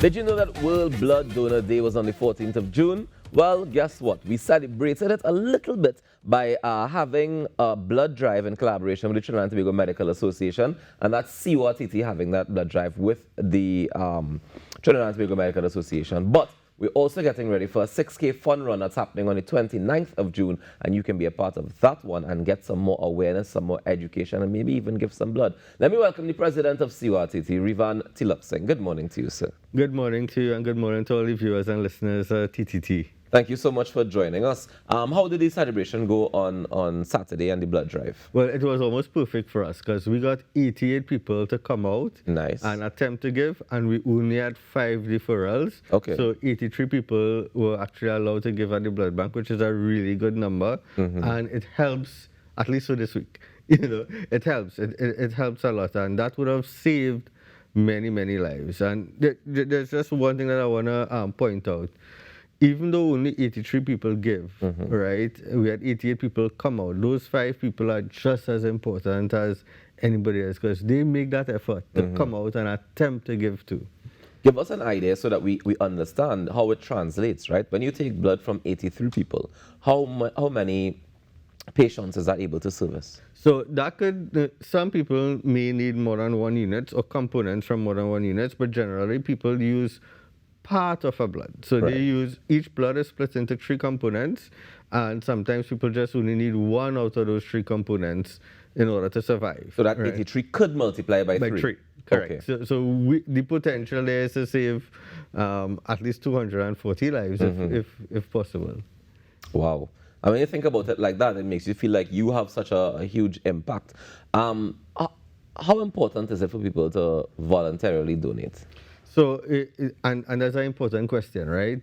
Did you know that World Blood Donor Day was on the 14th of June? Well, guess what? We celebrated it a little bit by having a blood drive in collaboration with the Trinidad and Tobago Medical Association, and that's SEWA having that blood drive with the Trinidad and Tobago Medical Association. But we're also getting ready for a 6K fun run that's happening on the 29th of June, and you can be a part of that one and get some more awareness, some more education, and maybe even give some blood. Let me welcome the president of SEWA, Rivan Tilak Singh. Good morning to you, sir. Good morning to you, and good morning to all the viewers and listeners at TTT. Thank you so much for joining us. How did the celebration go on Saturday and the blood drive? Well, it was almost perfect for us because we got 88 people to come out and attempt to give, and we only had 5 referrals. Okay. So 83 people were actually allowed to give at the blood bank, which is a really good number, and it helps, at least for this week. It helps. It helps a lot, and that would have saved many, many lives. And there's just one thing that I want to point out. Even though only 83 people give, right, we had 88 people come out. Those 5 people are just as important as anybody else because they make that effort to come out and attempt to give too. Give us an idea so that we understand how it translates, right? When you take blood from 83 people, how many patients is that able to service? So that could, some people may need more than 1 unit or components from more than 1 unit, but generally people use part of a blood. So they use, each blood is split into 3 components, and sometimes people just only need 1 out of those 3 components in order to survive. So that 83 could multiply by 3? By 3, correct. Okay. So the potential there is to save at least 240 lives if possible. Wow. I mean, you think about it like that, it makes you feel like you have such a huge impact. How important is it for people to voluntarily donate? So, and that's an important question, right?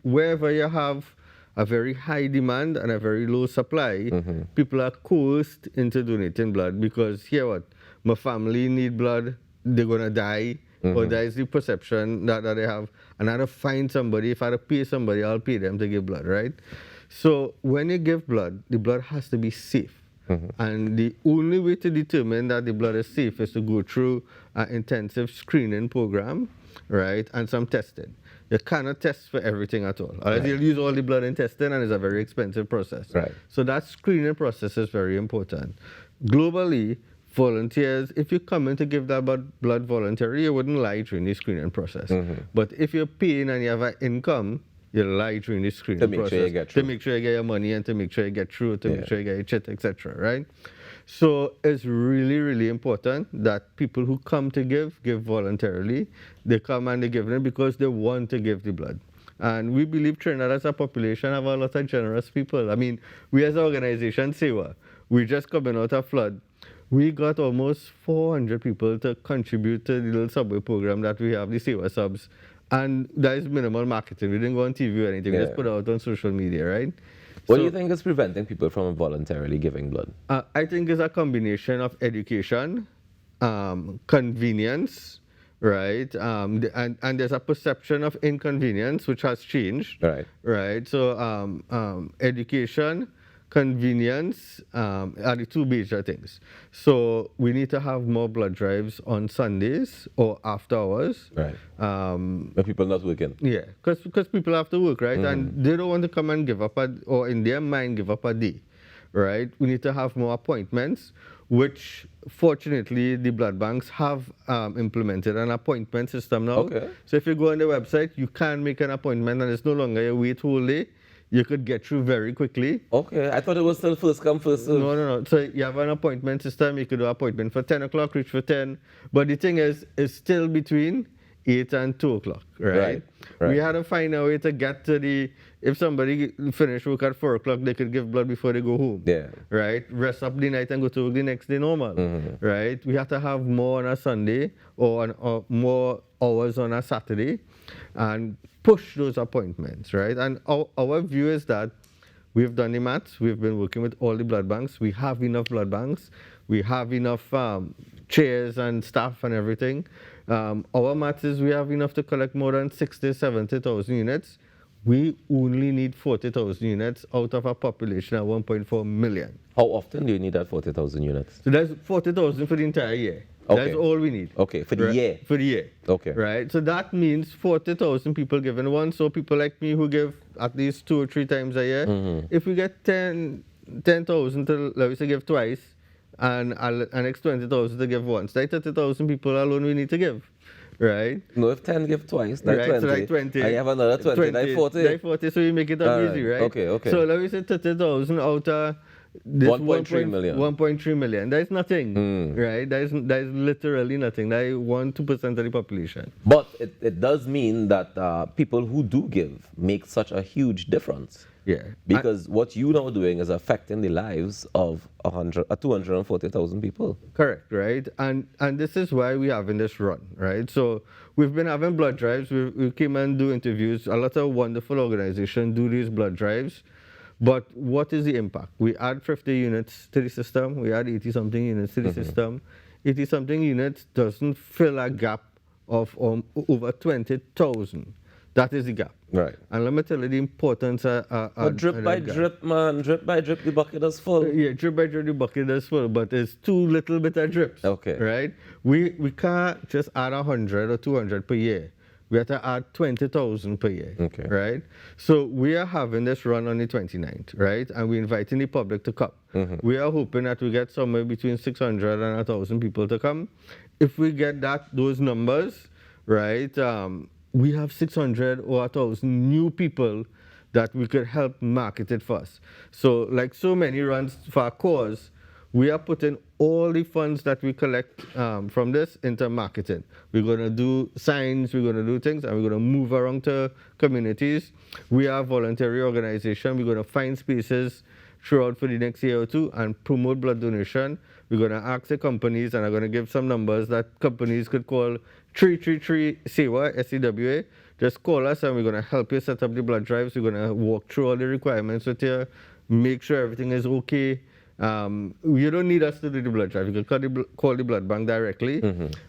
Wherever you have a very high demand and a very low supply, people are coerced into donating blood because here what? My family need blood, they're going to die, or that is the perception that they have. And I have to find somebody, if I have to pay somebody, I'll pay them to give blood, right? So when you give blood, the blood has to be safe. And the only way to determine that the blood is safe is to go through an intensive screening program, right, and some testing. You cannot test for everything at all. You'll use all the blood in testing, and it's a very expensive process. Right. So that screening process is very important. Globally, volunteers, if you come in to give that blood voluntarily, you wouldn't lie during the screening process. But if you're paying and you have an income, you lie during the screening process. Sure you get through. To make sure you get your money and to make sure you get through, to make sure you get your chit, etc., right? So it's really, really important that people who come to give voluntarily. They come and they give it because they want to give the blood. And we believe Trinidad as a population have a lot of generous people. I mean, we as an organization, SEWA, we just coming out of flood. We got almost 400 people to contribute to the little subway program that we have, the SEWA subs. And that is minimal marketing. We didn't go on TV or anything. We just put it out on social media, right? What do you think is preventing people from voluntarily giving blood? I think it's a combination of education, convenience, right? And there's a perception of inconvenience, which has changed. Right? So education, convenience are the 2 major things. So we need to have more blood drives on Sundays or after hours. Right. When people not working. Yeah, because people have to work, right? And they don't want to come and give up, or in their mind, give up a day, right? We need to have more appointments, which fortunately the blood banks have implemented an appointment system now. Okay. So if you go on the website, you can make an appointment, and it's no longer a wait whole day. You could get through very quickly. Okay, I thought it was still first come, first serve. No. So you have an appointment system. You could do an appointment for 10 o'clock, reach for 10. But the thing is, it's still between 8 and 2 o'clock, right? We had to find a way to get to if somebody finished work at 4 o'clock, they could give blood before they go home. Yeah. Right? Rest up the night and go to work the next day normal. Right? We have to have more on a Sunday or more hours on a Saturday and push those appointments, right? And our view is that we've done the maths. We've been working with all the blood banks. We have enough blood banks. We have enough chairs and staff and everything. Our maths is we have enough to collect more than 60,000, 70,000 units we only need 40,000 units out of a population of 1.4 million. How often do you need that 40,000 units? So that's 40,000 for the entire year. Okay. That's all we need. Okay, for the year? For the year. Okay. Right? So that means 40,000 people giving one. So people like me who give at least 2 or 3 times a year, if we get 10,000 to, let me say, give twice, and an extra 20,000 to give once, that's 30,000 people alone we need to give. Right? No, if 10 give twice, that's Right, 20. so like 20. I have another 20, that's 40. That's 40, so you make it up easy, right? Okay. So let me say 30,000 out of this 1.3 million. 1.3 million. That's nothing, right? That is literally nothing. That is 1-2% of the population. But it does mean that people who do give make such a huge difference. Yeah. Because what you now doing is affecting the lives of 240,000 people. Correct, right? And this is why we having this run, right? So we've been having blood drives. We came and do interviews. A lot of wonderful organizations do these blood drives. But what is the impact? We add 50 units to the system. We add 80-something units to the system. 80-something units doesn't fill a gap of over 20,000. That is the gap. Right. And let me tell you the importance But drip by drip, man. Drip by drip, the bucket is full. Yeah, drip by drip, the bucket is full, but it's too little bit of drips. Okay. Right? We can't just add 100 or 200 per year. We have to add 20,000 per year. Okay. Right? So we are having this run on the 29th, right? And we're inviting the public to come. We are hoping that we get somewhere between 600 and 1,000 people to come. If we get those numbers, right, we have 600 or 1,000 new people that we could help market it first. So like so many runs for our cause, we are putting all the funds that we collect from this into marketing. We're going to do signs, we're going to do things, and we're going to move around to communities. We are a voluntary organization. We're going to find spaces throughout for the next year or two and promote blood donation. We're going to ask the companies, and I'm going to give some numbers that companies could call 333 SEWA, SEWA. Just call us and we're going to help you set up the blood drives. We're going to walk through all the requirements with you, make sure everything is okay. You don't need us to do the blood drive. You can call the blood bank directly,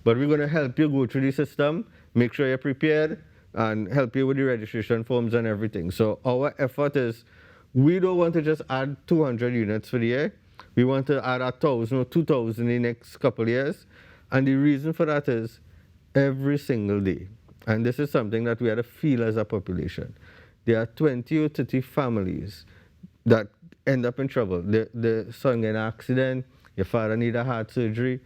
but we're going to help you go through the system, make sure you're prepared, and help you with the registration forms and everything. So our effort is, we don't want to just add 200 units for the year. We want to add 1,000 or 2,000 in the next couple of years. And the reason for that is every single day, and this is something that we had to feel as a population, there are 20 or 30 families that end up in trouble. The son get an accident, your father need a heart surgery.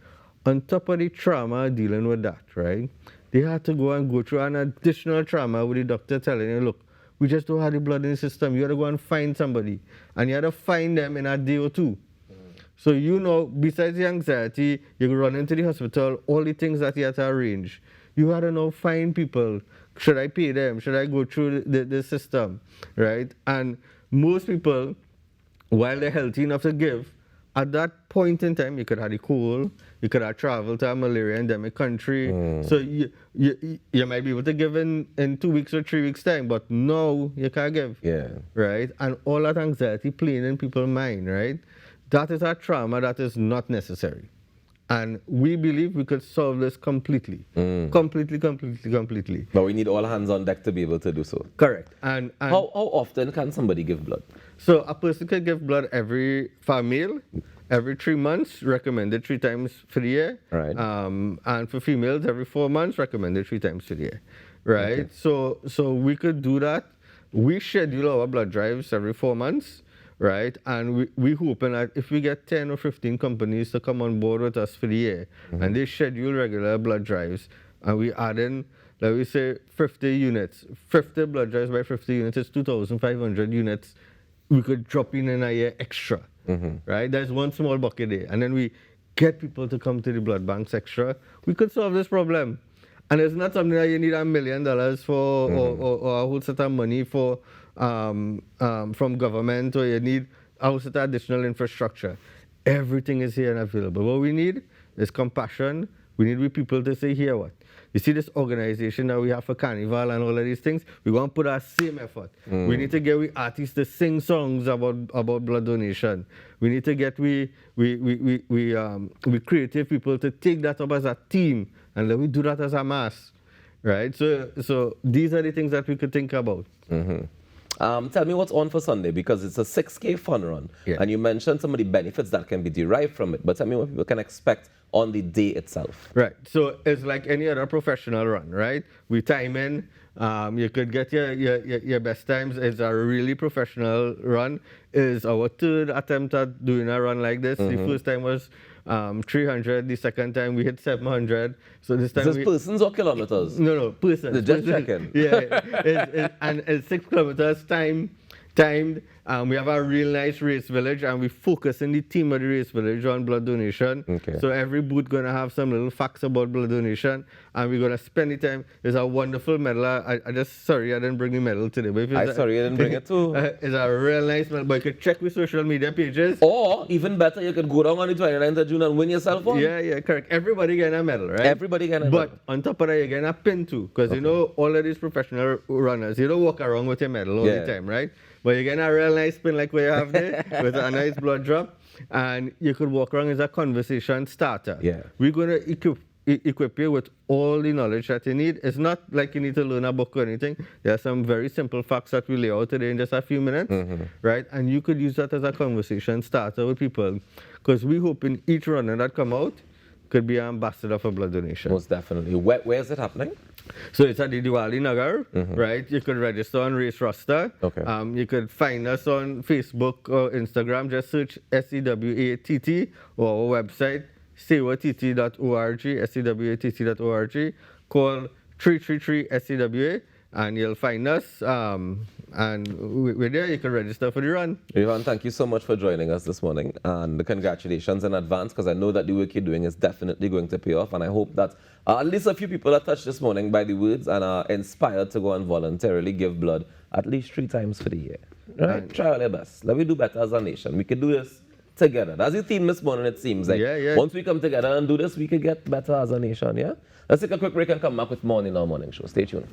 On top of the trauma dealing with that, right? They had to go through an additional trauma with the doctor telling you, look, we just don't have the blood in the system. You had to go and find somebody. And you had to find them in a day or two. So you know, besides the anxiety, you run into the hospital, all the things that you had to arrange. You had to now find people. Should I pay them? Should I go through the system, right? And most people, while they're healthy enough to give, at that point in time, you could have the cold, you could have traveled to a malaria endemic country. So you might be able to give in 2 weeks or 3 weeks' time, but no, you can't give. Yeah. Right? And all that anxiety playing in people's mind, right? That is a trauma that is not necessary. And we believe we could solve this completely. Completely. But we need all hands on deck to be able to do so. Correct. And how often can somebody give blood? So a person can give blood for a male, every 3 months, recommended 3 times for the year. Right. And for females, every 4 months, recommended 3 times for the year. Right? Okay. So we could do that. We schedule our blood drives every 4 months. Right, and we hoping that if we get 10 or 15 companies to come on board with us for the year, and they schedule regular blood drives, and we add in, let me say, 50 units, 50 blood drives by 50 units is 2,500 units we could drop in a year extra, right? That's one small bucket there, and then we get people to come to the blood banks extra. We could solve this problem. And it's not something that you need $1 million for or a whole set of money for from government, or you need a whole set of additional infrastructure. Everything is here and available. What we need is compassion. We need people to say, here what? You see this organization that we have for Carnival and all of these things? We want to put our same effort. We need to get artists to sing songs about blood donation. We need to get we creative people to take that up as a team, and then we do that as a mass, right? So these are the things that we could think about. Tell me what's on for Sunday, because it's a 6K fun run. Yeah. And you mentioned some of the benefits that can be derived from it. But tell me what people can expect on the day itself. Right. So it's like any other professional run, right? We time in. You could get your best times. It's a really professional run. It's our third attempt at doing a run like this. The first time was 300. The second time we hit 700. So this time Is this persons or kilometers? No, persons. Just checking. Yeah, and it's 6 kilometers timed. We have a real nice race village, and we focus in the theme of the race village on blood donation. Okay. So every booth gonna have some little facts about blood donation, and we're gonna spend the time. There's a wonderful medal. I just sorry I didn't bring the medal today. But I'm sorry you didn't bring it too. It's a real nice medal, but you could check with social media pages. Or even better, you could go down on the 29th of June and win yourself one. Yeah, correct. Everybody getting a medal, right? Everybody getting a medal. But on top of that, you're getting a pin too, because you know all of these professional runners, you don't walk around with your medal all the time, right? But you're getting a real nice pin like what you have there with a nice blood drop, and you could walk around as a conversation starter. Yeah. We're gonna equip you with all the knowledge that you need. It's not like you need to learn a book or anything. There are some very simple facts that we lay out today in just a few minutes, right? And you could use that as a conversation starter with people, because we hope in each runner that come out could be an ambassador for blood donation. Most definitely. Where is it happening? So it's at the Diwali Nagar, right? You could register on Race Roster. Okay. You could find us on Facebook or Instagram. Just search SEWATT, or our website, sewatt.org, sewatt.org. Call 333-SEWA, and you'll find us. And we're there. You can register for the run. Ivan, thank you so much for joining us this morning, and congratulations in advance, because I know that the work you're doing is definitely going to pay off, and I hope that at least a few people are touched this morning by the words and are inspired to go and voluntarily give blood at least 3 times for the year. Right? Try our best. Let me do better as a nation. We can do this together. That's the theme this morning, it seems like. Yeah. Once we come together and do this, we could get better as a nation, yeah? Let's take a quick break and come back with more in our morning show. Stay tuned.